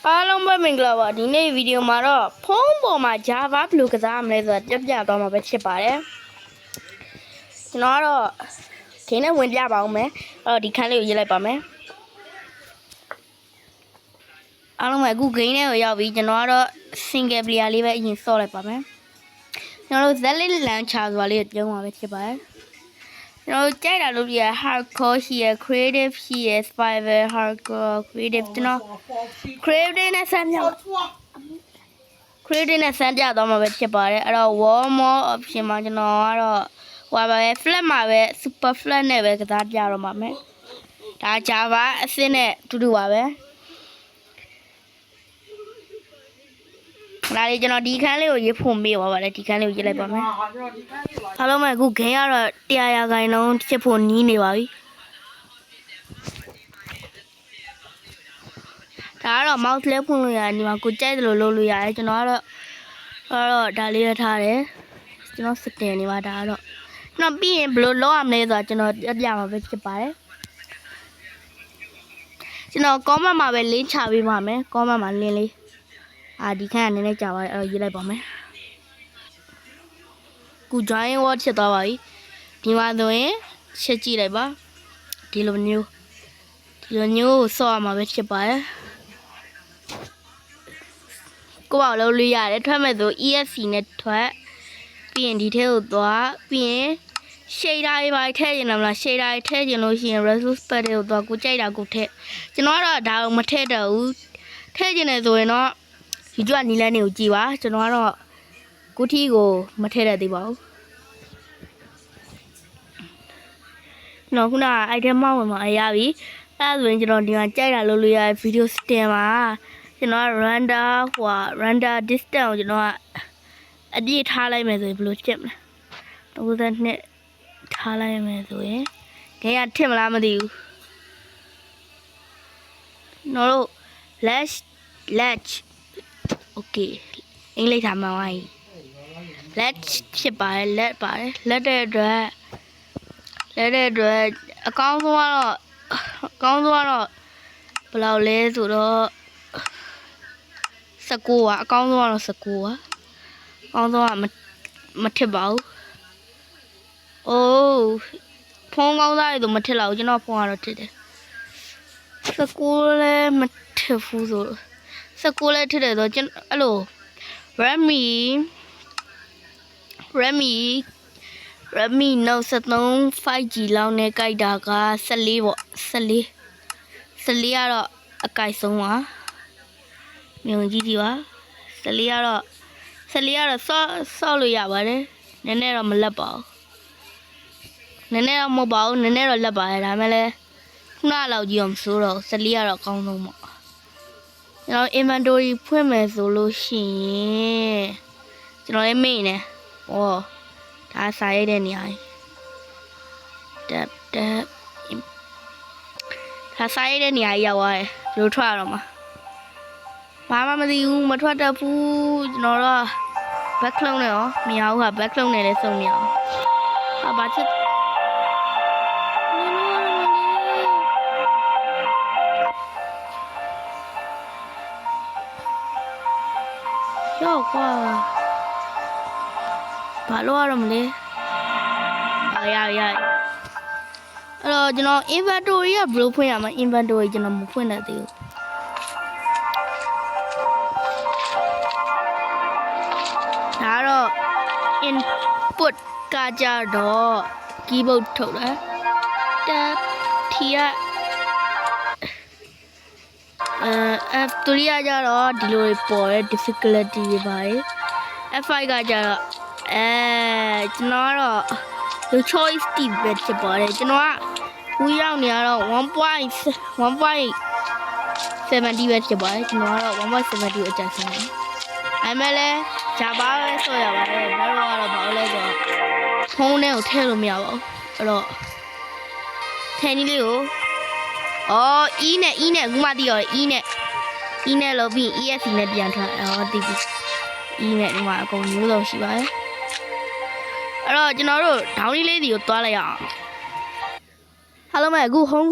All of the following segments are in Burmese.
အားလုံးပဲမင်္ဂလာပါဒီနေ့ဗီဒီယိုမှာတော့ဖုန်းပေါ်မှာ Java ဘယ်လိုကစားမလဲဆိုတာပြသွားမှာပဲဖြစ်ပါတယ်ကျွန်တော်ကတော့ခင်းနဲ့ဝင်ပြပါအောင်မယ်အဲ့တော့ဒီခန်းလေးကိုရေးလိုက်ပါမယ်အားလုံးပဲအခုဂိမ်းထဲကိုရောက်ပြီကျွန်တော်ကတော့ single player လေးပဲအရင်ဆော့လိုက်ပါမယ်ကျွန်တော်တို့ Zlin Launcher ဆိုတာလေးကိုပြုံးမှာပဲဖြစ်ပါတယ်ကျွန်တော်ကြိုက်တာလို့ပြရ hardcore ရှိရ creative ရှိရ survival hardcore creative ကျွန်တော် creative နဲ့ဆန်းပြcreative နဲ့ဆန်းပြတော့မှာပဲဖြစ်ပါတယ်အဲ့တော့ wall more option မှာကျွန်တော်ကတော့ဟိုပါပဲ flat မှာပဲ super flat နဲ့ပဲကစားပြတော့မှာမယ်ဒါ Java အစစ်နဲ့တူတူပါပဲဒါလေးကျွန်တော်ဒီခန်းလေးကိုရေးဖို့မေးပါပါတယ်ဒီခန်းလေးကိုရေးလိုက်ပါမယ်အားလုံးပဲအခုဂိမ်းကတော့100 ရာခိုင်နှုန်းဖြစ်ဖို့နီးနေပါပြီဒါကတော့ mouse လေးဖွင့်လို့ရတယ်ဒီမှာကိုကြိုက်တယ်လို့လုပ်လို့ရတယ်ကျွန်တော်ကတော့ဒါလေးရထားတယ်ကျွန်တော်စတင်နေပါဒါကတော့ကျွန်တော်ပြီးရင်ဘယ်လိုလုပ်ရမလဲဆိုတာကျွန်တော်ပြမှာပဲဖြစ်ပါတယ်ကျွန်တော် comment မှာပဲ link ချပေးပါမယ် comment မှာ link လေးဒီခန်းကနည်းနည်းကြာပါတယ်အဲ့တော့ရေးလိုက်ပါမယ်ခု join word ဖြစ်သွားပါပြီဒီမှာဆိုရင်ချက်ကြည့်လိုက်ပါဒီလိုမျိုးဆော့ရမှာပဲဖြစ်ပါတယ်ကိုယ့်ဘာလို့လုပ်လို့ရတယ်ထွက်မဲ့ဆို ESC နဲ့ထွက်ပြီးရင်ဒီထဲကိုသွားပြီးရင် shader တွေပါထည့်ရင်လည်းမလား shader တွေထည့်ရင်လို့ရှိရင် resource pack တွေကိုသွားကိုကြိုက်တာကိုထည့်ကျွန်တော်ကတော့ဒါကိုမထည့်တော့ဘူးထည့်ခြင်းနဲ့ဆိုရင်တော့ဒီကျွတ်နီလန်းတွေကိုကြည်ပါကျွန်တော်ကတော့ကိုထီကိုမထည့်ရသေးပါဘူးကျွန်တော်ခုနက item မောက်ဝင်မှာအရပြီအဲ့ဒါဆိုရင်ကျွန်တော်ဒီမှာကြိုက်တာလုပ်လို့ရ video stem မှာကျွန်တော် render distance ကိုကျွန်တော်ကအပြည့်ထားလိုက်မယ်ဆိုရင်ဘယ်လိုဖြစ်မလဲ32ထားလိုက်မယ်ဆိုရင်ခင်ဗျာထစ်မလားမသိဘူးကျွန်တော်တို့ let's okay အင်္ဂလိပ်ထားမှာဝိုင်း let's ဖြစ်ပါတယ် let ပါတယ် let တဲ့အတွက်အကောင်းဆုံးကတော့ဘယ်လောက်လဲဆိုတော့19อ่ะအကောင်းဆုံးကတော့19อ่ะအကောင်းဆုံးကမထစ်ပါဘူးအိုးဖုန်းကောင်းသားတွေဆိုမထစ်လောက်ကျွန်တော်ဖုန်းကတော့ထစ်တယ်19လည်းမထစ်ဘူးဆို19လည်းထစ်တယ်ဆိုကျွန်တော်အဲ့လို Redmi Note 13 5G လောက်နဲ့ကြိုက်တာက14ပေါ့14ကတော့အကြိုက်ဆုံးပါမြုံကြည့်ကြည့်ပါ14ကတော့ဆော့လို့ရပါတယ်နည်းနည်းတော့မလက်ပါဘူးနည်းနည်းတော့မဟုတ်ပါဘူးနည်းနည်းတော့လက်ပါတယ်ဒါပေမဲ့လည်းခုနလောက်ကြီးအောင်ဆိုတော့14ကတော့အကောင်းဆုံးပေါ့ကျွန်တော် inventory ဖွင့်မယ်ဆိုလို့ရှိရင်ကျွန်တော်လည်းမေ့နေဒါစာရိုက်တဲ့နေရာတက်ဒါစာရိုက်တဲ့နေရာရောက်သွားတယ်ဘယ်လိုထွက်ရတော့မှာဘာမှမသိဘူးမထွက်တတ်ဘူးကျွန်တော်တော့ back လုံးနဲ့ရောမရဘူးဟာ back လုံးနဲ့လည်းစုံမရအောင်ဘာချက်ရောကွာဘာလို့ရတော့မလဲရအဲ့တော့ကျွန်တော် inventory ကဘယ်လိုဖွင့်ရမလဲ inventory ကျွန်တော်မဖွင့်တတ်သေးဘူးဒါတော့ input ကကြတော့ keyboard ထုတ်တာတက်ထီကF3 ကကြတော့ဒီလိုပေါ်တဲ့ difficulty တွေပါတယ် F5 ကကြတော့ကျွန်တော်ကတော့ the choice တီးပဲဖြစ်ပါတယ်ကျွန်တော်ကဝီရောက်နေရတော့ 1.70 ပဲဖြစ်ပါတယ်ကျွန်တော်ကတော့ 1.70 ကိုအကြိုက်ဆုံးတယ်အမှလည်း Java ပဲဆော့ရပါတယ်ဘာလို့ကတော့ဘာလို့လဲဆိုတော့ဖုန်းထဲကိုထည့်လို့မရပါဘူးအဲ့တော့ထည့်နည်းလေးကိုE နဲ့အခုမှသိရော E နဲ့လို့ပြီး ESC နဲ့ပြန်ထွက်သိပြီ E နဲ့ဒီမှာအကုန်မျိုးစုံရှိပါတယ်အဲ့တော့ကျွန်တော်တို့ down လေးစီကိုသွားလိုက်ရအောင်အားလုံးပဲအခု home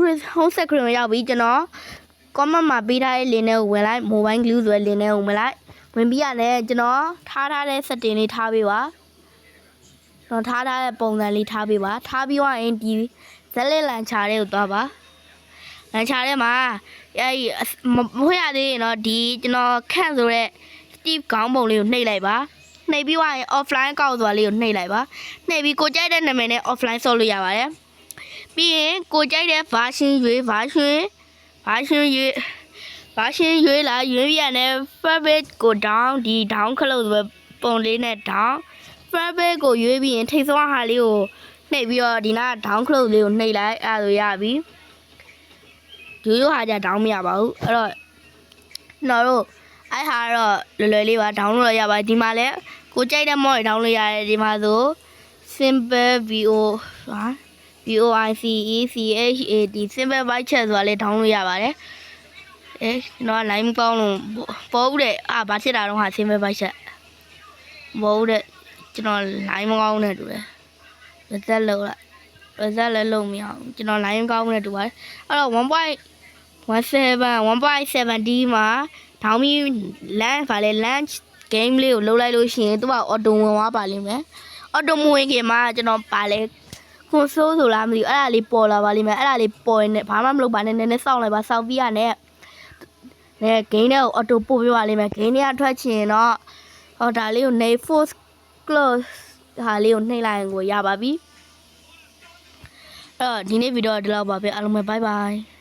screen ကိုရောက်ပြီကျွန်တော် comment မှာပေးထားတဲ့ link နဲ့ကိုဝင်လိုက် mobile glue ဆိုတဲ့ link နဲ့ကိုဝင်လိုက်ဝင်ပြီးရတယ်ကျွန်တော်ထားတဲ့ setting လေးထားပေးပါကျွန်တော်ထားတဲ့ပုံစံလေးထားပေးပါထားပြီးသွားရင်ဒီဇက်လက်လန်ချာလေးကိုသွားပါလန်ချာထဲမှာမဖွင့်ရသေးရင်တော့ဒီကျွန်တော်ခန့်ဆိုတဲ့ Steve ခေါင်းပုံလေးကိုနှိပ်လိုက်ပါနှိပ်ပြီးသွားရင် offline ကောက်သွားလေးကိုနှိပ်လိုက်ပါနှိပ်ပြီးကိုကြိုက်တဲ့နာမည်နဲ့ offline ဆော့လို့ရပါတယ်ပြီးရင်ကိုကြိုက်တဲ့ version ရွေးလာရွေးပြန်တဲ့ favorite ကို down ဒီ down ခလို့ဆိုပုံလေးနဲ့ down favorite ကိုရွေးပြီးရင်ထိတ်ဆုံးဟာလေးကိုနှိပ်ပြီးတော့ဒီနား down close လေးကိုနှိပ်လိုက်အဲ့ဒါဆိုရပြီရိုးဟာကြ down မရပါဘူးအဲ့တော့ကျွန်တော်တို့အဲ့ဟာတော့လွယ်လေးပါ down လို့ရပါတယ်ဒီမှာလဲကိုကြိုက်တဲ့ mod တွေ down လို့ရတယ်ဒီမှာဆို simple voiceat simple voice chat ဆိုတာလဲ down လို့ရပါတယ်ကျွန်တော် line ကောင်းလို့ပေါ်ဦးတဲ့ဘာဖြစ်တာတော့ဟာ simple voice chat ပေါ်ဦးတဲ့ကျွန်တော် line မကောင်းနဲ့တူတယ် reset လုပ်လိုက် reset လည်းလုပ်မရအောင်ကျွန်တော် line ကောင်းနဲ့တူပါတယ်အဲ့တော့ 1.7D မှာဒေါင်းမီ launch game လေးကိုလုပ်လိုက်လို့ရှိရင်သူက auto ဝင်သွားပါလိမ့်မယ် auto မဝင်ခင်မှာကျွန်တော်ပါလဲ console ဆိုလားမသိဘူးအဲ့ဒါလေးပေါ်လာပါလိမ့်မယ်အဲ့ဒါလေးပေါ်ရင်ဘာမှမလုပ်ပါနဲ့နည်းနည်းစောင့်လိုက်ပါစောင့်ပြီးရနဲ့game တွေကို auto ပို့ပြပါလိမ့်မယ် game တွေကထွက်ချင်တော့ဟောဒါလေးကို name force close ဟာလေးကိုနှိပ်လိုက်ရင်ကိုရပါပြီအဲ့တော့ဒီနေ့ဗီဒီယိုဒီလောက်ပါပဲအားလုံးပဲ bye bye